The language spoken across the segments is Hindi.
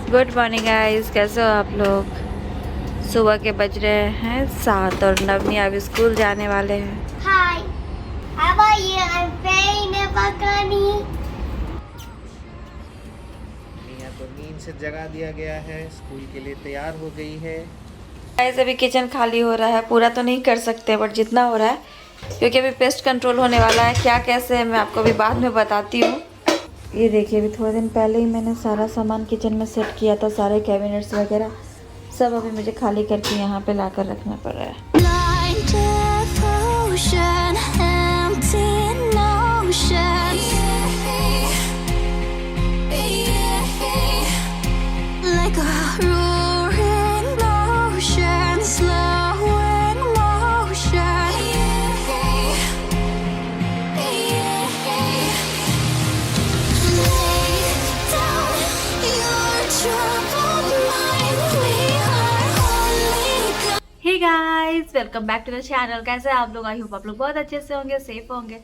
गुड मॉर्निंग गाइस, कैसे हो आप लोग। सुबह के बज रहे हैं 7 और नवनी अब स्कूल जाने वाले हैं। Hi, how are you? I'm very Nepakani. मियाँ को नींद से जगा दिया गया है, स्कूल के लिए तैयार हो गई है। गाइस अभी किचन खाली हो रहा है, पूरा तो नहीं कर सकते बट जितना हो रहा है, क्योंकि अभी पेस्ट कंट्रोल होने वाला है। क्या कैसे है मैं आपको अभी बाद में बताती हूँ। ये देखिए, अभी थोड़े दिन पहले ही मैंने सारा सामान किचन में सेट किया था, सारे कैबिनेट्स वगैरह सब अभी मुझे खाली करके यहाँ पे लाकर रखना पड़ रहा है। Blind devotion, empty notion. Like a roaring ocean, slow in motion. Lay down your troubled mind. We are only hey guys, welcome back to the channel. कैसे हैं आप लोग? आई होप आप लोग बहुत अच्छे से होंगे, सेफ होंगे।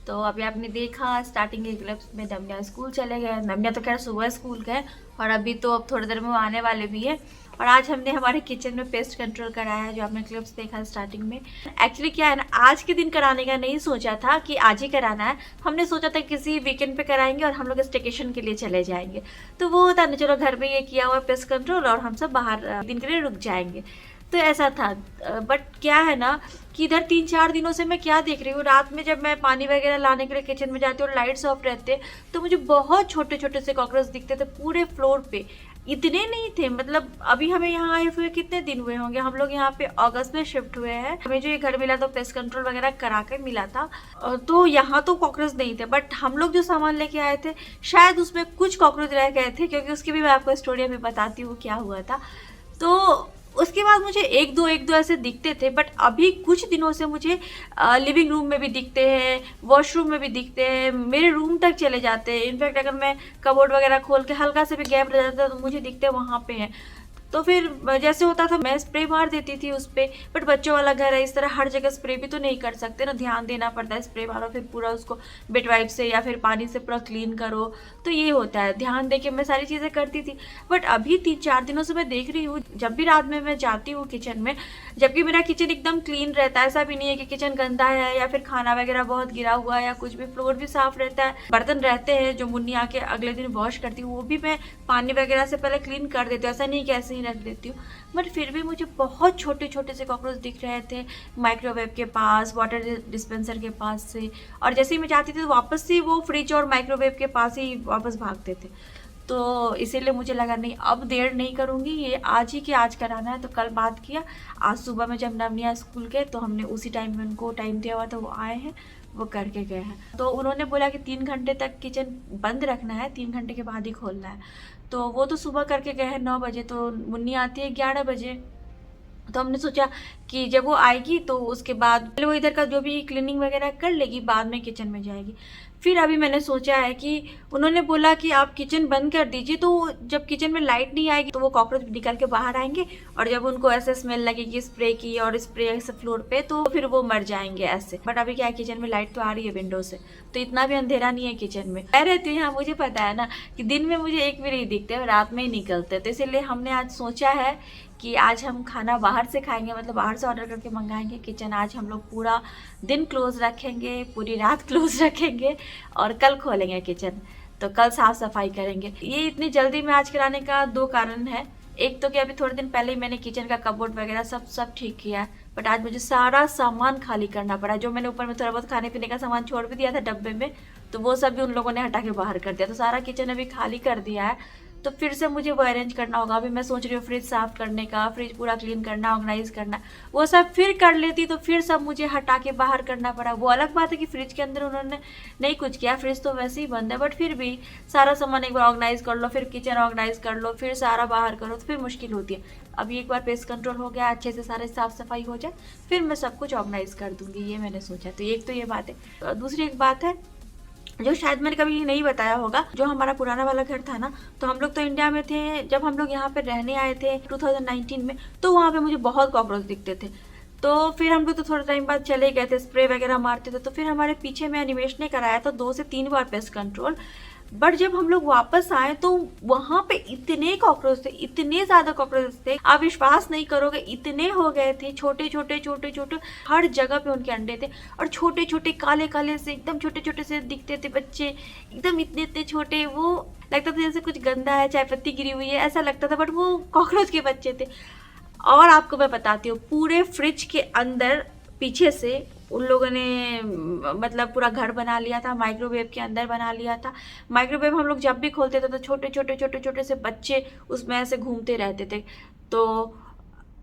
तो अभी आपने देखा स्टार्टिंग के क्लिप्स में नम्या स्कूल चले गए। नम्या तो खैर सुबह स्कूल गए और अभी तो अब थोड़ी देर में वो आने वाले भी है। और आज हमने हमारे किचन में पेस्ट कंट्रोल कराया है, जो आपने क्लिप्स देखा स्टार्टिंग में। एक्चुअली क्या है ना, आज के दिन कराने का नहीं सोचा था कि आज ही कराना है। हमने सोचा था किसी वीकेंड पे कराएंगे और हम लोग स्टेकेशन के लिए चले जाएंगे। तो वो होता ना, चलो घर में ये किया हुआ पेस्ट कंट्रोल और हम सब बाहर दिन के लिए रुक जाएंगे। तो ऐसा था। बट क्या है ना कि इधर 3-4 दिनों से मैं क्या देख रही हूँ, रात में जब मैं पानी वगैरह लाने के लिए किचन में जाती हूँ और लाइट्स ऑफ रहते तो मुझे बहुत छोटे छोटे से कॉकरोच दिखते थे पूरे फ्लोर पे। इतने नहीं थे, मतलब अभी हमें यहाँ आए हुए कितने दिन हुए होंगे, हम लोग यहाँ पे अगस्त में शिफ्ट हुए हैं। हमें जो ये घर मिला तो पेस्ट कंट्रोल वगैरह करा के मिला था। तो यहाँ तो कॉकरोच नहीं थे, बट हम लोग जो सामान लेके आए थे शायद उसमें कुछ कॉकरोच रह गए थे, क्योंकि उसकी भी मैं आपको स्टोरी अभी बताती हूँ क्या हुआ था। तो उसके बाद मुझे एक दो ऐसे दिखते थे, बट अभी कुछ दिनों से मुझे लिविंग रूम में भी दिखते हैं, वॉशरूम में भी दिखते हैं, मेरे रूम तक चले जाते हैं। इनफैक्ट अगर मैं कबोर्ड वगैरह खोल के हल्का से भी गैप रह जाता है तो मुझे दिखते हैं वहाँ पे हैं। तो फिर जैसे होता था मैं स्प्रे मार देती थी उस पर, बट बच्चों वाला घर है, इस तरह हर जगह स्प्रे भी तो नहीं कर सकते ना, ध्यान देना पड़ता है। स्प्रे मारो फिर पूरा उसको बेड वाइप से या फिर पानी से पूरा क्लीन करो, तो ये होता है, ध्यान दे के मैं सारी चीज़ें करती थी। बट अभी 3-4 दिनों से मैं देख रही हूँ, जब भी रात में मैं जाती हूँ किचन में, जबकि मेरा किचन एकदम क्लीन रहता है, ऐसा भी नहीं है कि किचन गंदा है या फिर खाना वगैरह बहुत गिरा हुआ है या कुछ भी, फ्लोर भी साफ रहता है, बर्तन रहते हैं जो मुन्नी आके अगले दिन वॉश करती हूँ, वो भी मैं पानी वगैरह से पहले क्लीन कर देती हूँ, ऐसा नहीं कि ऐसे ही रख देती हूँ। बट फिर भी मुझे बहुत छोटे छोटे से कॉकरोच दिख रहे थे माइक्रोवेव के पास, वाटर डिस्पेंसर के पास से, और जैसे ही मैं जाती थी तो वापस से वो फ्रिज और माइक्रोवेव के पास ही वापस भागते थे। तो इसीलिए मुझे लगा नहीं, अब देर नहीं करूँगी, ये आज ही के आज कराना है। तो कल बात किया, आज सुबह में जब नवनिया स्कूल गए तो हमने उसी टाइम में उनको टाइम दिया हुआ था, वो आए हैं, वो करके गए हैं। तो उन्होंने बोला कि 3 घंटे तक किचन बंद रखना है, 3 घंटे के बाद ही खोलना है। तो वो तो सुबह करके गए हैं 9 बजे, तो मुन्नी आती है 11 बजे। तो हमने सोचा कि जब वो आएगी तो उसके बाद पहले वो इधर का जो भी क्लीनिंग वगैरह कर लेगी, बाद में किचन में जाएगी। फिर अभी मैंने सोचा है कि उन्होंने बोला कि आप किचन बंद कर दीजिए, तो जब किचन में लाइट नहीं आएगी तो वो कॉकरोच निकल के बाहर आएंगे, और जब उनको ऐसे स्मेल लगेगी स्प्रे की और स्प्रे ऐसे फ्लोर पे, तो फिर वो मर जाएंगे ऐसे। बट अभी क्या है, किचन में लाइट तो आ रही है विंडो से, तो इतना भी अंधेरा नहीं है किचन में। मैं रहती हूँ यहाँ, मुझे पता है ना कि दिन में मुझे एक भी नहीं दिखते, रात में ही निकलते। तो इसीलिए हमने आज सोचा है कि आज हम खाना बाहर से खाएंगे, मतलब बाहर से ऑर्डर करके मंगाएंगे। किचन आज हम लोग पूरा दिन क्लोज रखेंगे, पूरी रात क्लोज रखेंगे, और कल खोलेंगे किचन। तो कल साफ सफाई करेंगे। ये इतनी जल्दी में आज कराने का 2 कारण है। एक तो कि अभी थोड़े दिन पहले ही मैंने किचन का कबोर्ड वगैरह सब ठीक किया है, बट आज मुझे सारा सामान खाली करना पड़ा। जो मैंने ऊपर में थोड़ा बहुत खाने पीने का सामान छोड़ भी दिया था डब्बे में, तो वो सब भी उन लोगों ने हटा के बाहर कर दिया। तो सारा किचन अभी खाली कर दिया है, तो फिर से मुझे वो अरेंज करना होगा। अभी मैं सोच रही हूँ फ्रिज साफ करने का, फ्रिज पूरा क्लीन करना, ऑर्गेनाइज करना, वो सब फिर कर लेती तो फिर सब मुझे हटा के बाहर करना पड़ा। वो अलग बात है कि फ्रिज के अंदर उन्होंने नहीं कुछ किया, फ्रिज तो वैसे ही बंद है, बट फिर भी सारा सामान एक बार ऑर्गेनाइज कर लो, फिर किचन ऑर्गेनाइज कर लो, फिर सारा बाहर करो, तो फिर मुश्किल होती है। अभी एक बार पेस्ट कंट्रोल हो गया, अच्छे से सारे साफ सफाई हो जाए, फिर मैं सब कुछ ऑर्गेनाइज कर दूंगी, ये मैंने सोचा। तो एक तो ये बात है। दूसरी एक बात है जो शायद मैंने कभी नहीं बताया होगा, जो हमारा पुराना वाला घर था ना, तो हम लोग तो इंडिया में थे, जब हम लोग यहाँ पे रहने आए थे 2019 में, तो वहाँ पे मुझे बहुत कॉकरोच दिखते थे। तो फिर हम लोग तो थोड़ा टाइम बाद चले गए थे, स्प्रे वगैरह मारते थे। तो फिर हमारे पीछे में एनिमेशन ने कराया था 2 से 3 बार पेस्ट कंट्रोल, बट जब हम लोग वापस आए तो वहां पे इतने कॉकरोच थे, इतने ज्यादा कॉकरोच थे, आप विश्वास नहीं करोगे, इतने हो गए थे, छोटे छोटे छोटे छोटे, हर जगह पे उनके अंडे थे, और छोटे छोटे काले काले से एकदम छोटे छोटे से दिखते थे बच्चे, एकदम इतने इतने छोटे, वो लगता था जैसे कुछ गंदा है, चाय पत्ती गिरी हुई है, ऐसा लगता था, बट वो कॉकरोच के बच्चे थे। और आपको मैं बताती हूँ, पूरे फ्रिज के अंदर पीछे से उन लोगों ने मतलब पूरा घर बना लिया था, माइक्रोवेव के अंदर बना लिया था। माइक्रोवेव हम लोग जब भी खोलते थे तो छोटे छोटे छोटे छोटे से बच्चे उसमें ऐसे घूमते रहते थे। तो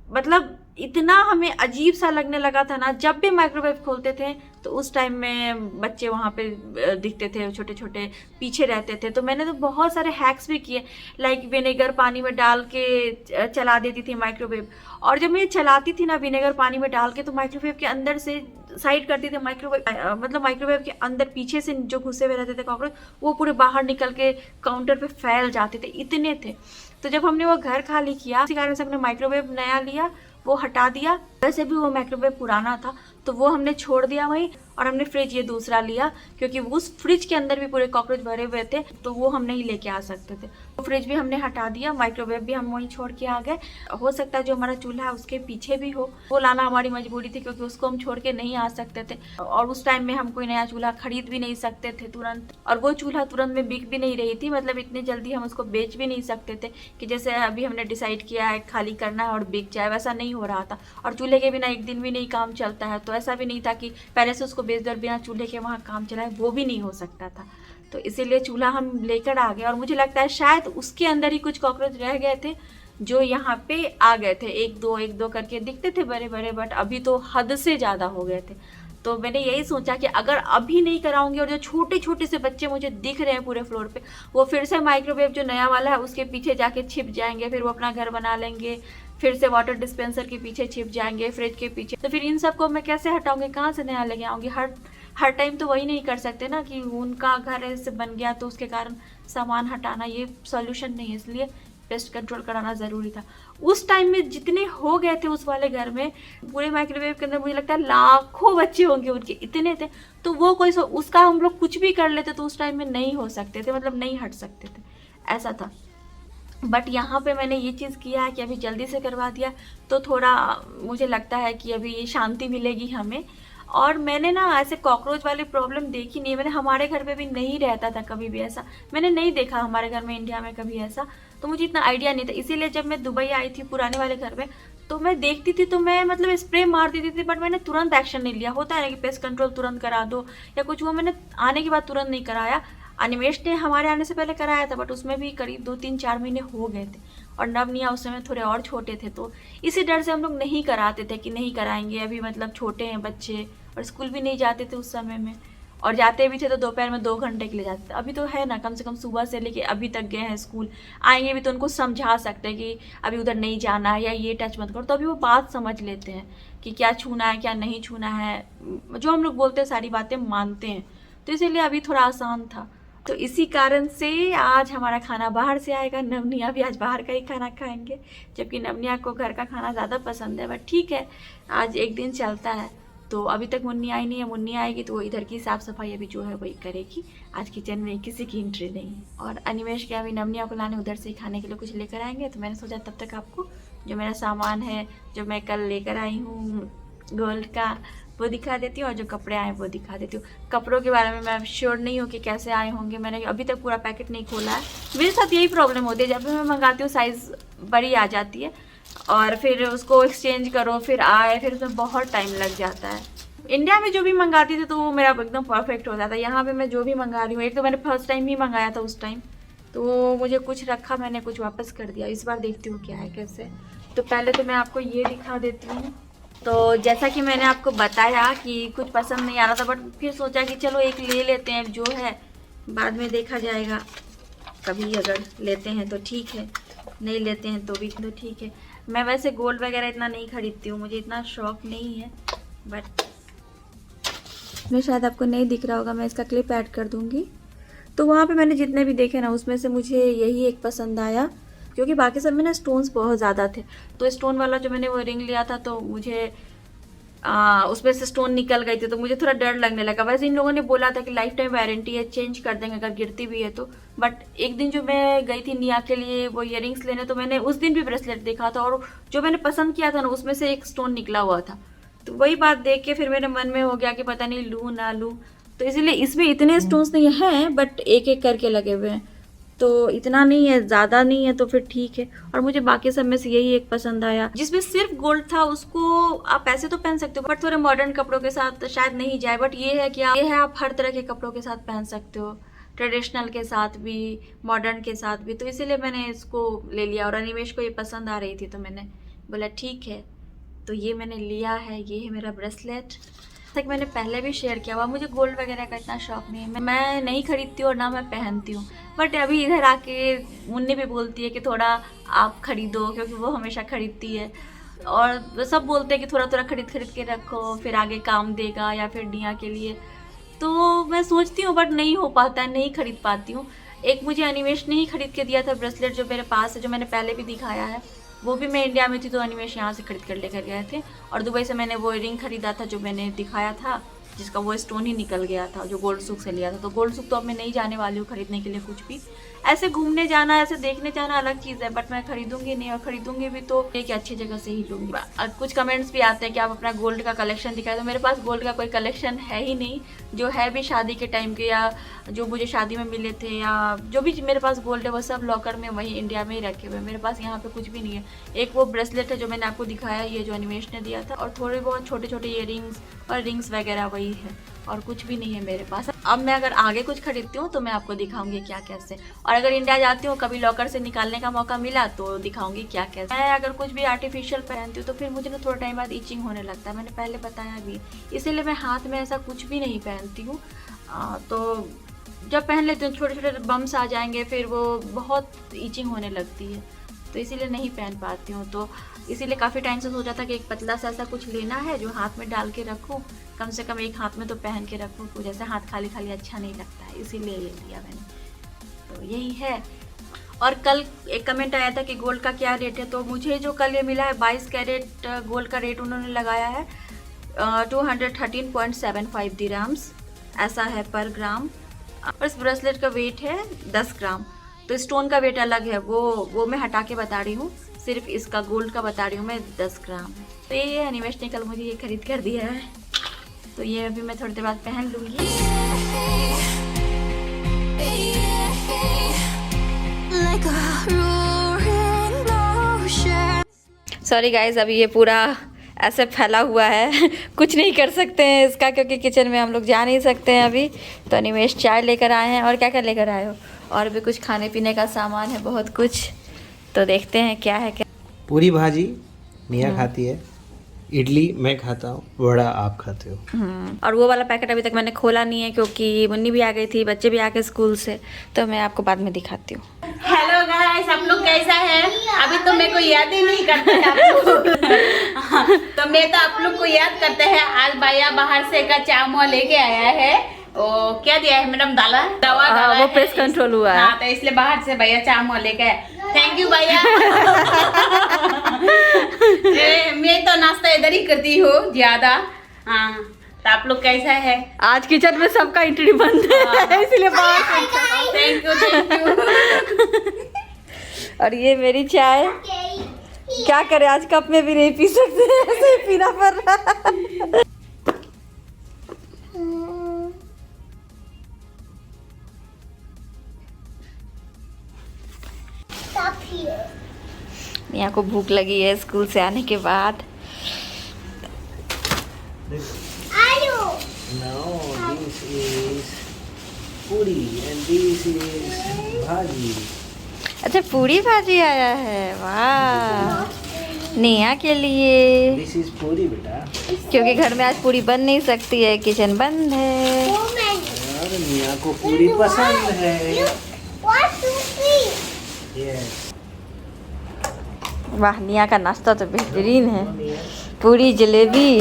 मतलब इतना हमें अजीब सा लगने लगा था ना, जब भी माइक्रोवेव खोलते थे तो उस टाइम में बच्चे वहाँ पे दिखते थे, छोटे छोटे पीछे रहते थे। तो मैंने तो बहुत सारे हैक्स भी किए, लाइक विनेगर पानी में डाल के चला देती थी माइक्रोवेव, और जब मैं चलाती थी ना विनेगर पानी में डाल के, तो माइक्रोवेव के अंदर से साइड करती थी माइक्रोवेव, मतलब माइक्रोवेव के अंदर पीछे से जो घुसे हुए रहते थे कॉकरोच, वो पूरे बाहर निकल के काउंटर पे फैल जाते थे, इतने थे। तो जब हमने वो घर खाली किया, इसी कारण से हमने माइक्रोवेव नया लिया, वो हटा दिया। वैसे भी वो माइक्रोवेव पुराना था तो वो हमने छोड़ दिया वहीं, और हमने फ्रिज ये दूसरा लिया, क्योंकि उस फ्रिज के अंदर भी पूरे कॉकरोच भरे हुए थे, तो वो हम नहीं लेके आ सकते थे। तो फ्रिज भी हमने हटा दिया, माइक्रोवेव भी हम वहीं छोड़ के आ गए। हो सकता है जो हमारा चूल्हा है उसके पीछे भी हो, वो लाना हमारी मजबूरी थी, क्योंकि उसको हम छोड़ के नहीं आ सकते थे, और उस टाइम में हम कोई नया चूल्हा खरीद भी नहीं सकते थे तुरंत, और वो चूल्हा तुरंत में बिक भी नहीं रही थी, मतलब इतनी जल्दी हम उसको बेच भी नहीं सकते थे कि जैसे अभी हमने डिसाइड किया है खाली करना है और बिक जाए, वैसा नहीं हो रहा था। और चूल्हे के बिना एक दिन भी नहीं काम चलता है, तो ऐसा भी नहीं था कि पहले से उसको बेच दो और बिना चूल्हे के वहाँ काम चलाए, वो भी नहीं हो सकता था। तो इसीलिए चूल्हा हम लेकर आ गए, और मुझे लगता है शायद उसके अंदर ही कुछ कॉकरोच रह गए थे जो यहाँ पे आ गए थे, एक दो करके दिखते थे बड़े बड़े, बट अभी तो हद से ज़्यादा हो गए थे। तो मैंने यही सोचा कि अगर अभी नहीं कराऊंगी, और जो छोटे छोटे से बच्चे मुझे दिख रहे हैं पूरे फ्लोर पे, वो फिर से माइक्रोवेव जो नया वाला है उसके पीछे जाके छिप जाएंगे, फिर वो अपना घर बना लेंगे, फिर से वाटर डिस्पेंसर के पीछे छिप जाएंगे, फ्रिज के पीछे। तो फिर इन सबको मैं कैसे हटाऊंगी, कहाँ से नया लेके आऊँगी? हर टाइम तो वही नहीं कर सकते ना कि उनका घर ऐसे बन गया तो उसके कारण सामान हटाना ये सॉल्यूशन नहीं है, इसलिए पेस्ट कंट्रोल कराना ज़रूरी था। उस टाइम में जितने हो गए थे उस वाले घर में, पूरे माइक्रोवेव के अंदर मुझे लगता है लाखों बच्चे होंगे उनके, इतने थे। तो वो कोई उसका हम लोग कुछ भी कर लेते तो उस टाइम में नहीं हो सकते थे, मतलब नहीं हट सकते थे, ऐसा था। बट यहाँ पे मैंने ये चीज़ किया है कि अभी जल्दी से करवा दिया, तो थोड़ा मुझे लगता है कि अभी ये शांति मिलेगी हमें। और मैंने ना ऐसे कॉकरोच वाली प्रॉब्लम देखी नहीं है, मैंने हमारे घर पे भी नहीं रहता था कभी भी ऐसा, मैंने नहीं देखा हमारे घर में इंडिया में कभी ऐसा, तो मुझे इतना आइडिया नहीं था। इसीलिए जब मैं दुबई आई थी पुराने वाले घर में, तो मैं देखती थी तो मैं मतलब स्प्रे मार देती थी, बट मैंने तुरंत एक्शन नहीं लिया। होता है ना कि पेस्ट कंट्रोल तुरंत करा दो या कुछ, वो मैंने आने के बाद तुरंत नहीं कराया। अनिमेश ने हमारे आने से पहले कराया था, बट उसमें भी करीब 2-3-4 महीने हो गए थे, और नवनिया उस समय थोड़े और छोटे थे, तो इसी डर से हम लोग नहीं कराते थे कि नहीं कराएंगे, अभी मतलब छोटे हैं बच्चे, और स्कूल भी नहीं जाते थे उस समय में, और जाते भी थे तो दोपहर में 2 घंटे के लिए जाते थे। अभी तो है ना, कम से कम सुबह से लेके अभी तक गए हैं स्कूल, आएंगे भी तो उनको समझा सकते हैं कि अभी उधर नहीं जाना है या ये टच मत करो, तो अभी वो बात समझ लेते हैं कि क्या छूना है क्या नहीं छूना है, जो हम लोग बोलते हैं सारी बातें मानते हैं, तो इसीलिए अभी थोड़ा आसान था। तो इसी कारण से आज हमारा खाना बाहर से आएगा, नवनिया भी आज बाहर का ही खाना खाएंगे, जबकि नवनिया को घर का खाना ज़्यादा पसंद है, बट ठीक है आज एक दिन चलता है। तो अभी तक मुन्नी आई नहीं है, मुन्नी आएगी तो वो इधर की साफ़ सफाई अभी जो है वही करेगी, आज किचन में किसी की एंट्री नहीं है। और अनिमेश के अभी नवनिया को लाने उधर से ही खाने के लिए कुछ लेकर आएंगे, तो मैंने सोचा तब तक आपको जो मेरा सामान है जो मैं कल लेकर आई हूँ गोल्ड का वो दिखा देती हूँ, और जो कपड़े आए वो दिखा देती हूँ। कपड़ों के बारे में मैं श्योर नहीं हूँ कि कैसे आए होंगे, मैंने अभी तक पूरा पैकेट नहीं खोला है। मेरे साथ यही प्रॉब्लम होती है, जब भी मैं मंगाती हूँ साइज़ बड़ी आ जाती है, और फिर उसको एक्सचेंज करो फिर आए, फिर उसमें बहुत टाइम लग जाता है। इंडिया में जो भी मंगाती थी तो वो मेरा एकदम परफेक्ट हो जाता है, यहाँ पे मैं जो भी मंगा रही हूँ, एक तो मैंने फर्स्ट टाइम ही मंगाया था उस टाइम, तो मुझे कुछ रखा, मैंने कुछ वापस कर दिया। इस बार देखती हूँ क्या है कैसे। तो पहले तो मैं आपको ये दिखा देती हूँ। तो जैसा कि मैंने आपको बताया कि कुछ पसंद नहीं आ रहा था, बट फिर सोचा कि चलो एक ले लेते हैं, जो है बाद में देखा जाएगा, कभी अगर लेते हैं तो ठीक है, नहीं लेते हैं तो भी तो ठीक है। मैं वैसे गोल्ड वगैरह इतना नहीं खरीदती हूँ, मुझे इतना शौक नहीं है, बट मैं शायद आपको नहीं दिख रहा होगा, मैं इसका क्लिप ऐड कर दूँगी। तो वहाँ पे मैंने जितने भी देखे ना उसमें से मुझे यही एक पसंद आया, क्योंकि बाकी सब में ना स्टोन्स बहुत ज़्यादा थे। तो स्टोन वाला जो मैंने वो रिंग लिया था तो मुझे उसमें से स्टोन निकल गई थी, तो मुझे थोड़ा डर लगने लगा। वैसे इन लोगों ने बोला था कि लाइफ टाइम वारंटी है, चेंज कर देंगे अगर गिरती भी है तो। बट एक दिन जो मैं गई थी निया के लिए वो इयररिंग्स लेने, तो मैंने उस दिन भी ब्रेसलेट देखा था और जो मैंने पसंद किया था ना उसमें से एक स्टोन निकला हुआ था। तो वही बात देख के फिर मेरे मन में हो गया कि पता नहीं लूँ ना लूँ। तो इसीलिए इसमें इतने स्टोन्स नहीं हैं, बट एक एक करके लगे हुए हैं, तो इतना नहीं है, ज़्यादा नहीं है, तो फिर ठीक है। और मुझे बाकी सब में से यही एक पसंद आया जिसमें सिर्फ गोल्ड था। उसको आप ऐसे तो पहन सकते हो बट थोड़े मॉडर्न कपड़ों के साथ शायद नहीं जाए। बट ये है कि आप हर तरह के कपड़ों के साथ पहन सकते हो, ट्रेडिशनल के साथ भी, मॉडर्न के साथ भी। तो इसीलिए मैंने इसको ले लिया और अनिमेश को ये पसंद आ रही थी, तो मैंने बोला ठीक है, तो ये मैंने लिया है। ये है मेरा ब्रेसलेट। तक मैंने पहले भी शेयर किया हुआ, मुझे गोल्ड वगैरह का इतना शौक नहीं है, मैं नहीं खरीदती हूँ और ना मैं पहनती हूँ। बट अभी इधर आके मुन्नी भी बोलती है कि थोड़ा आप खरीदो, क्योंकि वो हमेशा खरीदती है और सब बोलते हैं कि थोड़ा थोड़ा खरीद के रखो, फिर आगे काम देगा, या फिर निया के लिए। तो मैं सोचती हूँ बट नहीं हो पाता है, नहीं खरीद पाती हूँ। एक मुझे अनिमेश ने ही खरीद के दिया था ब्रेसलेट जो मेरे पास है, जो मैंने पहले भी दिखाया है। वो भी मैं इंडिया में थी तो अनिमेश यहाँ से खरीद कर लेकर गए थे। और दुबई से मैंने वो रिंग खरीदा था जो मैंने दिखाया था, जिसका वो स्टोन ही निकल गया था, जो गोल्ड सुक से लिया था। तो गोल्ड सुक तो अब मैं नहीं जाने वाली हूँ खरीदने के लिए कुछ भी। ऐसे घूमने जाना, ऐसे देखने जाना अलग चीज़ है, बट मैं खरीदूंगी नहीं, और खरीदूंगी भी तो एक अच्छी जगह से ही लूँगी। कुछ कमेंट्स भी आते हैं कि आप अपना गोल्ड का कलेक्शन दिखाए, तो मेरे पास गोल्ड का कोई कलेक्शन है ही नहीं। जो है भी शादी के टाइम के, या जो मुझे शादी में मिले थे, या जो भी मेरे पास गोल्ड है वो सब लॉकर में वहीं इंडिया में ही रखे हुए। मेरे पास यहाँ पे कुछ भी नहीं है। एक वो ब्रेसलेट है जो मैंने आपको दिखाया, ये जो अनिमेश ने दिया था, और थोड़े बहुत छोटे छोटे इयररिंग्स और रिंग्स वगैरह वही है, और कुछ भी नहीं है मेरे पास। अब मैं अगर आगे कुछ खरीदती हूँ तो मैं आपको दिखाऊंगी क्या कैसे, और अगर इंडिया जाती हूँ कभी लॉकर से निकालने का मौका मिला तो दिखाऊंगी क्या कैसे। मैं अगर कुछ भी आर्टिफिशियल पहनती हूँ तो फिर मुझे ना थोड़ा टाइम बाद इचिंग होने लगता है, मैंने पहले बताया भी, इसीलिए मैं हाथ में ऐसा कुछ भी नहीं पहनती हूँ। तो जब पहन लेती हूँ छोटे छोटे बम्स आ जाएंगे, फिर वो बहुत इचिंग होने लगती है, तो इसीलिए नहीं पहन पाती हूँ। तो इसीलिए काफ़ी टाइम से सोचा था कि एक पतला सा ऐसा कुछ लेना है जो हाथ में डाल के रखूँ, कम से कम एक हाथ में तो पहन के रखूँ, कुछ ऐसे हाथ खाली खाली अच्छा नहीं लगता है, इसीलिए ले लिया मैंने। तो यही है। और कल एक कमेंट आया था कि गोल्ड का क्या रेट है, तो मुझे जो कल ये मिला है 22 कैरेट गोल्ड का रेट उन्होंने लगाया है 213.75 दिरहम्स ऐसा है पर ग्राम। और इस ब्रेसलेट का वेट है 10 ग्राम। तो स्टोन का वेट अलग है, वो मैं हटा के बता रही हूँ, सिर्फ इसका गोल्ड का बता रही हूँ मैं 10 ग्राम है। तो ये अनिमेश ने कल मुझे ये खरीद कर दिया है, तो ये अभी मैं थोड़ी देर बाद पहन लूँगी। सॉरी गाइज, अभी ये पूरा ऐसे फैला हुआ है कुछ नहीं कर सकते हैं इसका, क्योंकि किचन में हम लोग जा नहीं सकते हैं अभी। तो अनिमेश चाय लेकर आए हैं, और क्या क्या लेकर आए हो, और भी कुछ खाने पीने का सामान है बहुत कुछ, तो देखते हैं क्या है क्या। पूरी भाजी निया खाती है, इडली मैं खाता हूँ, वड़ा आप खाते हो। और वो वाला पैकेट अभी तक मैंने खोला नहीं है, क्योंकि मुन्नी भी आ गई थी, बच्चे भी आ गए स्कूल से, तो मैं आपको बाद में दिखाती हूँ। हेलो गाइस, आप लोग कैसा है? अभी तो मेरे को याद ही नहीं करते हैं आप लोग तो मैं तो आप लोग को याद करते हैं। आज भैया बाहर से का चामुआ लेके आया है, ओ क्या दिया है मैडम, दवा डाला वो है। प्रेस कंट्रोल हुआ है। हाँ, तो इसलिए बाहर से भैया चामुआ लेके आया। थैंक यू भैया मैं तो नाश्ता इधर ही करती हूँ ज्यादा। हाँ, तो आप लोग कैसा है? आज किचन में सबका एंट्री बंद है, इसलिए बाहर से। थैंक यू और ये मेरी चाय, क्या करे आज कप में भी नहीं पी सकते, ऐसे ही पीना पड़ रहा। मियाँ को भूख लगी है स्कूल से आने के बाद। No, this is पूरी and this is भाजी। अच्छा, पूरी भाजी आया है, वाह, निया के लिए। This is पूरी बेटा। क्योंकि घर में आज पूरी बन नहीं सकती है, किचन बंद है। और निया को पूरी पसंद है। Yes। वाह, निया का नाश्ता तो बेहतरीन है, पूरी जलेबी।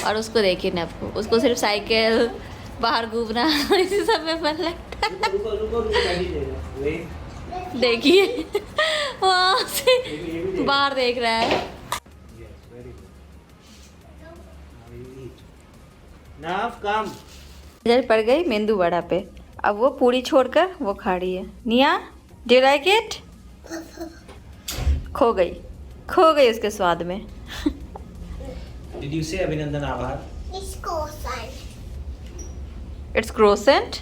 और उसको देखिए ना, उसको सिर्फ साइकिल, बाहर घूमना इसी सब में मन लगता है। रुको देखिए वहाँ से बाहर देख रहा है। नाफ काम। नजर पड़ गई मेंदू वड़ा पे, अब वो पूरी छोड़कर वो खा रही है। निया, डू यू लाइक इट? खो गई उसके स्वाद में। Did you say अभिनंदन आभार? It's croissant. It's croissant?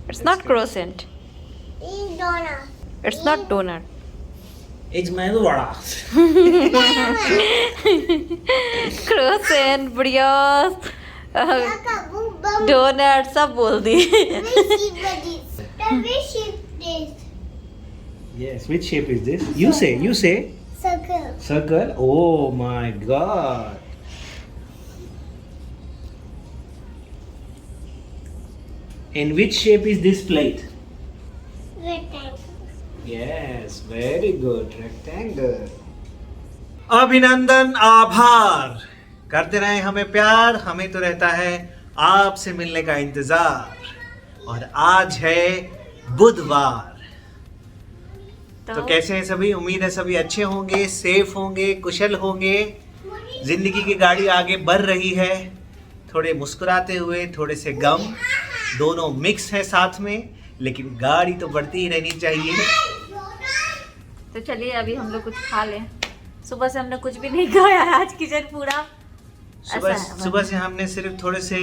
It's not croissant, It's donut. It's not donut. It's medu vada. Croissant, बढ़िया, Bum. डोनट सब बोल दी। Which shape this? Yes, which shape is this? You say. Circle. Circle? Oh my god. In which shape is this plate? Rectangle. Yes, very good. Rectangle. अभिनंदन आभार। करते रहे हमें प्यार, हमें तो रहता है आपसे मिलने का इंतजार। और आज है बुधवार। तो कैसे हैं सभी? उम्मीद है सभी अच्छे होंगे, सेफ होंगे, कुशल होंगे। जिंदगी की गाड़ी आगे बढ़ रही है, थोड़े मुस्कुराते हुए, थोड़े से गम, दोनों मिक्स है साथ में, लेकिन गाड़ी तो बढ़ती ही रहनी चाहिए। तो चलिए अभी हम लोग कुछ खा लें। सुबह से हमने कुछ भी नहीं खाया है, आज किचन पूरा सुबह से हमने सिर्फ थोड़े से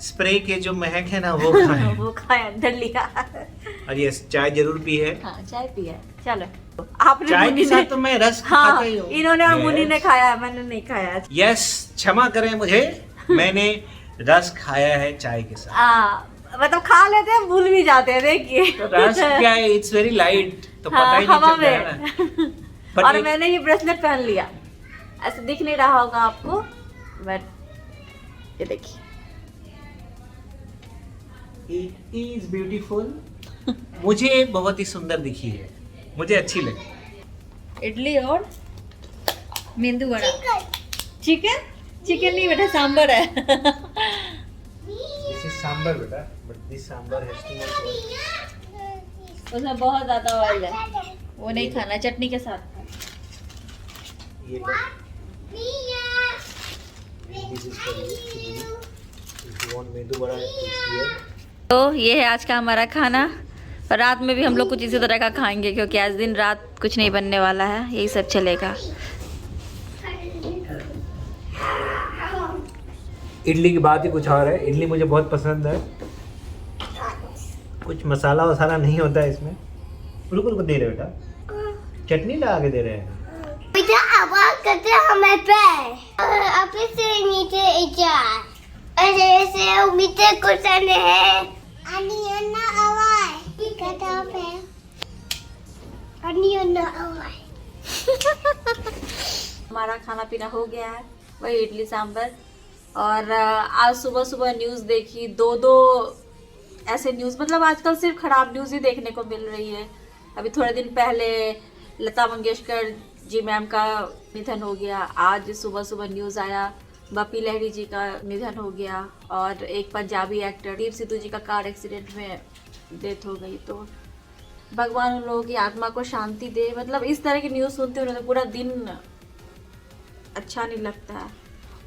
स्प्रे के जो महक है ना वो खाए। वो खाया, अंदर लिया। और ये चाय जरूर पी है। हाँ, चाय पिया। चलो, आपने चाय मुन्नी के साथ ने, तो मैं रस हाँ, खाता ही हूँ। इन्होंने और मुन्नी ने खाया, मैंने नहीं खाया। यस, क्षमा करें मुझे, मैंने रस खाया है चाय के साथ। मतलब खा लेते हैं, भूल भी जाते हैं, देखिए। तो रस क्या है? इट्स वेरी लाइट, तो पता ही नहीं हवा चलता है ना। में। But और it- मैंने ये ब्रेसलेट पहन लिया, ऐसे दिख नहीं रहा होगा आपको, बट ये देखिए। It is beautiful. मुझे बहुत ही सुंदर दिखी है, मुझे अच्छी लगी। इडली और मेंदू वड़ा। चिकन नहीं बेटा, सांबर है। This is सांबर बेटा, but this sambar has too much oil. उसमें बहुत ज्यादा ऑयल है, वो नहीं खाना, चटनी के साथ। ये लो, this is for you. If you want मेंदू वड़ा, it's here. तो ये है आज का हमारा खाना। रात में भी हम लोग कुछ इसी तरह का खाएंगे, क्योंकि आज दिन रात कुछ नहीं बनने वाला है, यही सब चलेगा। इडली की बात ही कुछ और है। इडली मुझे बहुत पसंद है। कुछ मसाला वसाला नहीं होता है इसमें। रुको रुको, दे रहे बेटा, चटनी लगा के दे रहे हैं। बेटा आवाज करते हमें पे आप से नीचे इधर ऐसे मीठे कुछ नहीं है। अनियन आवाज कहता है, अनियन आवाज। हमारा खाना पीना हो गया है, वही इडली सांभर। और आज सुबह सुबह न्यूज़ देखी, दो ऐसे न्यूज़, मतलब आजकल सिर्फ खराब न्यूज़ ही देखने को मिल रही है। अभी थोड़े दिन पहले लता मंगेशकर जी मैम का निधन हो गया, आज सुबह सुबह न्यूज़ आया बप्पी लहरी जी का निधन हो गया, और एक पंजाबी एक्टर दीप सिद्धू जी का कार एक्सीडेंट में डेथ हो गई। तो भगवान उन लोगों की आत्मा को शांति दे। मतलब इस तरह की न्यूज़ सुनते हुए तो पूरा दिन अच्छा नहीं लगता है,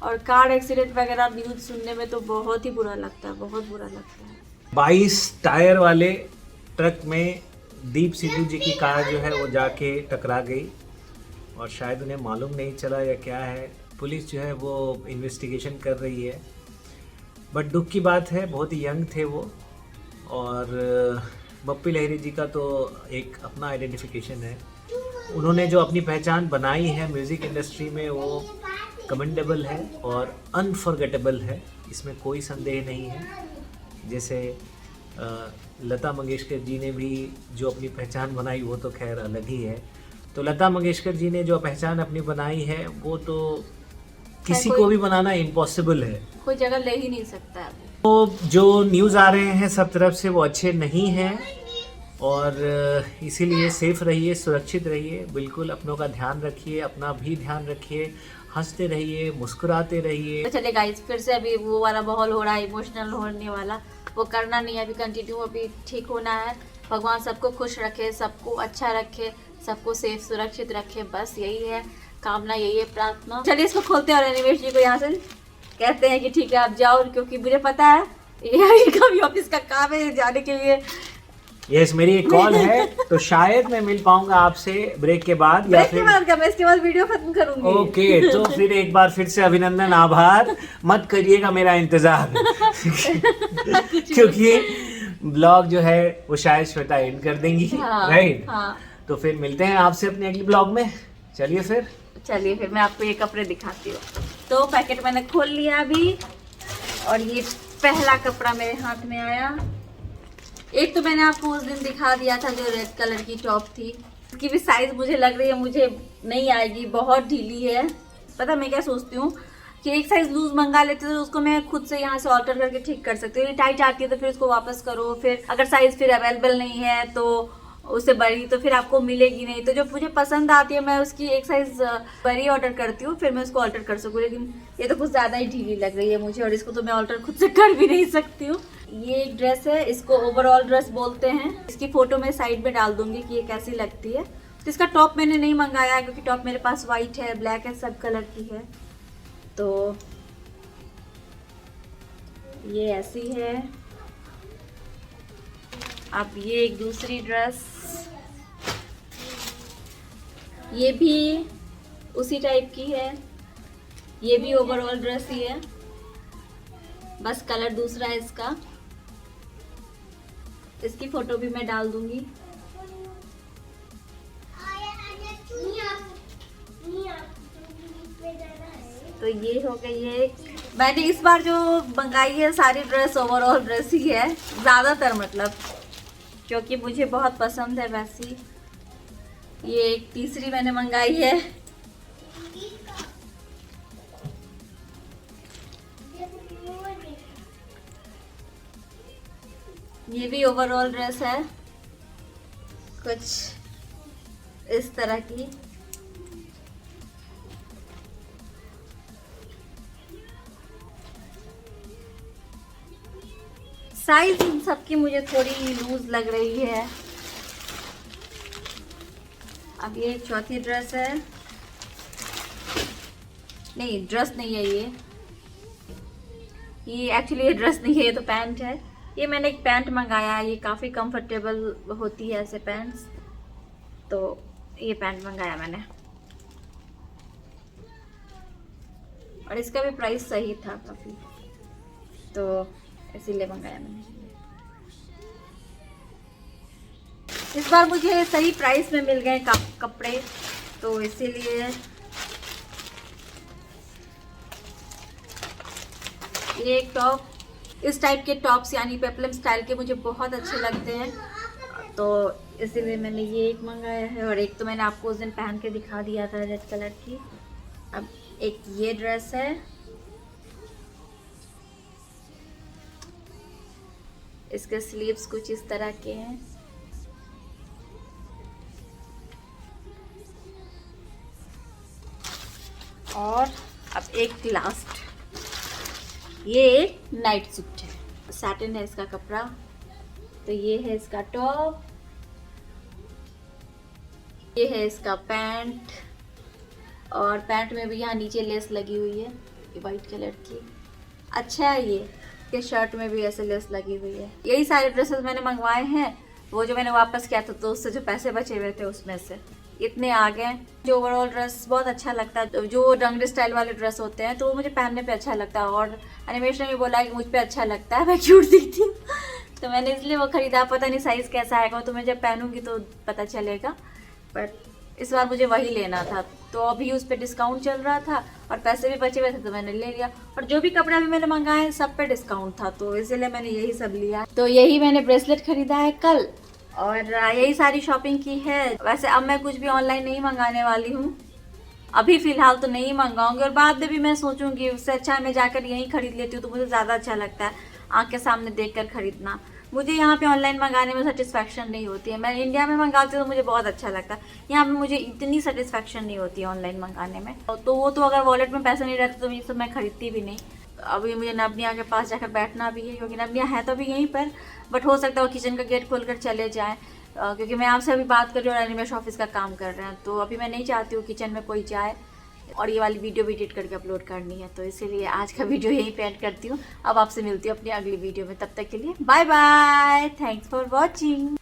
और कार एक्सीडेंट वगैरह न्यूज़ सुनने में तो बहुत ही बुरा लगता है, बहुत बुरा लगता है। 22 टायर वाले ट्रक में दीप सिद्धू जी की कार जो है वो जाके टकरा गई, और शायद उन्हें मालूम नहीं चला या क्या है। पुलिस जो है वो इन्वेस्टिगेशन कर रही है। बट दुख की बात है, बहुत ही यंग थे वो, और बप्पी लहरी जी का तो एक अपना आइडेंटिफिकेशन है। उन्होंने जो अपनी पहचान बनाई है म्यूज़िक इंडस्ट्री में, वो कमेंडेबल है और अनफॉरगेटेबल है, इसमें कोई संदेह नहीं है। जैसे लता मंगेशकर जी ने भी जो अपनी पहचान बनाई वो तो खैर अलग ही है। तो लता मंगेशकर जी ने जो पहचान अपनी बनाई है वो तो किसी को भी बनाना इम्पॉसिबल है, कोई जगह ले ही नहीं सकता है। तो जो न्यूज़ आ रहे हैं सब तरफ से वो अच्छे नहीं हैं, और इसीलिए सेफ रहिए, सुरक्षित रहिए, बिल्कुल अपनों का ध्यान रखिए, अपना भी ध्यान रखिए, हंसते रहिए, मुस्कुराते रहिए। तो चले गाइस, फिर से अभी वो वाला माहौल हो रहा है, इमोशनल होने वाला, वो करना नहीं है, अभी कंटिन्यू, अभी ठीक होना है। भगवान सबको खुश रखे, सबको अच्छा रखे, सबको सेफ सुरक्षित रखे, बस यही है कामना, यही है प्रार्थना। चलिए इसको खोलते हैं और अनिमेश जी को यहाँ से कहते हैं कि ठीक है आप जाओ, क्योंकि मुझे पता है ये इनका भी ऑफिस का काम है जाने के लिए। यस, मेरी एक कॉल है तो शायद मैं मिल पाऊंगा आपसे ब्रेक के बाद या ब्रेक के फिर बाद का मैं इसके बाद वीडियो खत्म करूंगी। ओके, तो फिर एक बार फिर से अभिनंदन, आभार, मत करिएगा मेरा इंतजार क्योंकि ब्लॉग जो है वो शायद श्वेता एंड कर देंगी, राइट? हाँ। तो फिर मिलते हैं आपसे अपने अगले ब्लॉग में। चलिए फिर मैं आपको ये कपड़े दिखाती हूँ। तो पैकेट मैंने खोल लिया अभी, और ये पहला कपड़ा मेरे हाथ में आया। एक तो मैंने आपको उस दिन दिखा दिया था जो रेड कलर की टॉप थी, इसकी भी साइज मुझे लग रही है मुझे नहीं आएगी, बहुत ढीली है। पता मैं क्या सोचती हूँ कि एक साइज लूज मंगा लेते तो उसको मैं खुद से यहाँ से ऑल्टर करके ठीक कर सकती हूँ। टाइट आती है तो फिर उसको वापस करो, फिर अगर साइज फिर अवेलेबल नहीं है तो उससे बड़ी तो फिर आपको मिलेगी नहीं। तो जो मुझे पसंद आती है मैं उसकी एक साइज बड़ी ऑर्डर करती हूँ, फिर मैं उसको ऑल्टर कर सकूँ। लेकिन ये तो कुछ ज़्यादा ही ढीली लग रही है मुझे, और इसको तो मैं ऑल्टर खुद से कर भी नहीं सकती हूँ। ये एक ड्रेस है, इसको ओवरऑल ड्रेस बोलते हैं। इसकी फोटो मैं साइड में डाल दूंगी कि ये कैसी लगती है। तो इसका टॉप मैंने नहीं मंगाया क्योंकि टॉप मेरे पास वाइट है, ब्लैक है, सब कलर की है। तो ये ऐसी है। अब ये एक दूसरी ड्रेस, ये भी उसी टाइप की है, ये भी ओवरऑल ड्रेस ही है, बस कलर दूसरा है इसका। इसकी फोटो भी मैं डाल दूंगी। तो ये हो गई है। मैंने इस बार जो मंगाई है सारी ड्रेस ओवरऑल ड्रेस ही है, ज़्यादातर मतलब, क्योंकि मुझे बहुत पसंद है वैसी। ये एक तीसरी मैंने मंगाई है। ये भी ओवरऑल ड्रेस है, कुछ इस तरह की। साइज इन सबकी मुझे थोड़ी लूज लग रही है। अब ये चौथी ड्रेस है, नहीं ड्रेस नहीं है ये एक्चुअली ये ड्रेस नहीं है, ये तो पैंट है। ये मैंने एक पैंट मंगाया है, ये काफ़ी कंफर्टेबल होती है ऐसे पैंट्स, तो ये पैंट मंगाया मैंने, और इसका भी प्राइस सही था काफ़ी, तो इसीलिए मंगाया मैंने। इस बार मुझे सही प्राइस में मिल गए कपड़े, तो इसीलिए ये एक टॉप, इस टाइप के टॉप्स यानी पेप्लम स्टाइल के मुझे बहुत अच्छे लगते हैं, तो इसीलिए मैंने ये एक मंगाया है। और एक तो मैंने आपको उस दिन पहन के दिखा दिया था रेड कलर की। अब एक ये ड्रेस है, इसके स्लीव्स कुछ इस तरह के हैं। और अब एक लास्ट, ये एक नाइट सूट है, सैटिन है इसका कपड़ा। तो ये है इसका टॉप, ये है इसका पैंट, और पैंट में भी यहाँ नीचे लेस लगी हुई है ये वाइट कलर की। अच्छा है ये शर्ट में भी ऐसे लेस लगी हुई है। यही सारे ड्रेसेस मैंने मंगवाए हैं, वो जो मैंने वापस किया था तो उससे जो पैसे बचे हुए थे उसमें से इतने आ गए। जो ओवरऑल ड्रेस बहुत अच्छा लगता है, जो रंगले स्टाइल वाले ड्रेस होते हैं तो वो मुझे पहनने पे अच्छा लगता है, और एनिमेशन ने भी बोला कि मुझ पे अच्छा लगता है, मैं क्यूट दिखती हूँ तो मैंने इसलिए वो खरीदा। पता नहीं साइज़ कैसा आएगा, तो मैं जब पहनूंगी तो पता चलेगा, बट इस बार मुझे वही लेना था। तो अभी उस पर डिस्काउंट चल रहा था और पैसे भी बचे हुए थे तो मैंने ले लिया। और जो भी कपड़ा भी मैंने मंगाए हैं सब पे डिस्काउंट था, तो इसीलिए मैंने यही सब लिया। तो यही मैंने ब्रेसलेट खरीदा है कल, और यही सारी शॉपिंग की है। वैसे अब मैं कुछ भी ऑनलाइन नहीं मंगाने वाली हूँ, अभी फ़िलहाल तो नहीं मंगाऊंगी, और बाद में भी मैं सोचूंगी उससे अच्छा मैं जाकर यहीं खरीद लेती हूँ, तो मुझे ज़्यादा अच्छा लगता है आँख के सामने देखकर खरीदना। मुझे यहाँ पे ऑनलाइन मंगाने में सेटिस्फैक्शन नहीं होती है। मैं इंडिया में मंगाती हूँ तो मुझे बहुत अच्छा लगता है, यहाँ पे मुझे इतनी सेटिस्फैक्शन नहीं होती है ऑनलाइन मंगाने में। तो वो तो अगर वॉलेट में पैसे नहीं रहते तो ये सब मैं खरीदती भी नहीं। अभी मुझे नबनिया के पास जाकर बैठना भी है, क्योंकि नबनिया है तो अभी यहीं पर, बट हो सकता है वो किचन का गेट खोल कर चले जाएँ, क्योंकि मैं आपसे अभी बात कर रही हूँ और एनिमेशन ऑफिस का काम कर रहे हैं, तो अभी मैं नहीं चाहती हूँ किचन में कोई जाए। और ये वाली वीडियो भी एडिट करके अपलोड करनी है, तो इसीलिए आज का वीडियो यहीं पे एंड करती हूँ। अब आपसे मिलती हूँ अपनी अगली वीडियो में, तब तक के लिए bye bye, thanks for watching.